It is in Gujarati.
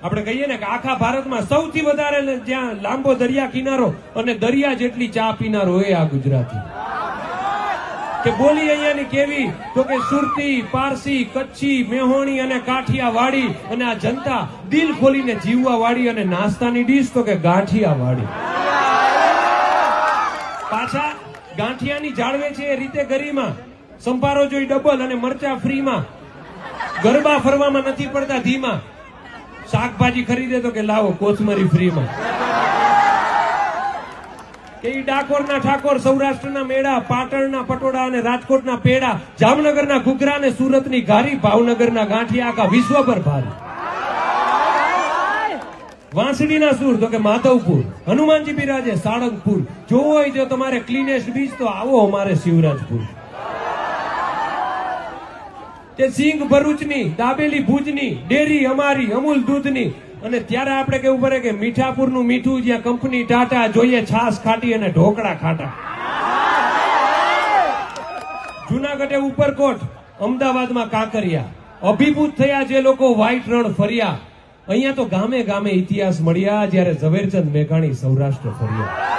આપણે કહીએ ને કે આખા ભારતમાં સૌથી વધારે જ્યાં લાંબો દરિયા કિનારો અને દરિયા જેટલી ચા પીનારો એ આ ગુજરાતી. કે બોલી અહીંયાની કેવી તો કે સુરતી, પારસી, કચ્છી, મેહોણી અને કાઠિયાવાડી, અને આ જનતા દિલ ખોલીને જીવવા વાળી, અને નાસ્તાની ડીશ તો કે ગાંઠિયાવાડી. પાછા ગાંઠિયાની જાળવે છે એ રીતે ગરીમાં, સંભારો જોઈ ડબલ અને મરચા ફ્રીમાં, ગરબા ફરવામાં નથી પડતા ધીમા, શાકભાજી ખરીદે તો કે લાવો કોથમરી ફ્રીમાં. કે ડાકોરના ઠાકોર, સૌરાષ્ટ્રના મેળા, પાટણના પટોળા અને રાજકોટના પેડા, જામનગરના ઘૂઘરા અને સુરતની ઘારી, ભાવનગરના ગાંઠિયા આખા વિશ્વભર ભારી. વાંસળીના સૂર તો કે માધવપુર, હનુમાનજી બિરાજે સાળંગપુર, જોવો હોય જો તમારે ક્લીનેસ્ટ બીચ તો આવો અમારે શિવરાજપુર. તે સિંગ ભરૂચની, દાબેલી ભુજની, ડેરી અમારી અમૂલ દૂધની, અને ત્યારે આપણે કેવું પડે કે મીઠાપુરનું મીઠું, જ્યાં કંપની ટાટા, જોઈએ છાસ ખાટી અને ઢોકળા ખાટા. જુનાગઢે ઉપરકોટ, અમદાવાદમાં કાંકરિયા, અભિભૂત થયા જે લોકો વ્હાઈટ રણ ફર્યા. અહીંયા તો ગામે ગામે ઇતિહાસ મળ્યા જ્યારે ઝવેરચંદ મેઘાણી સૌરાષ્ટ્ર ફર્યા.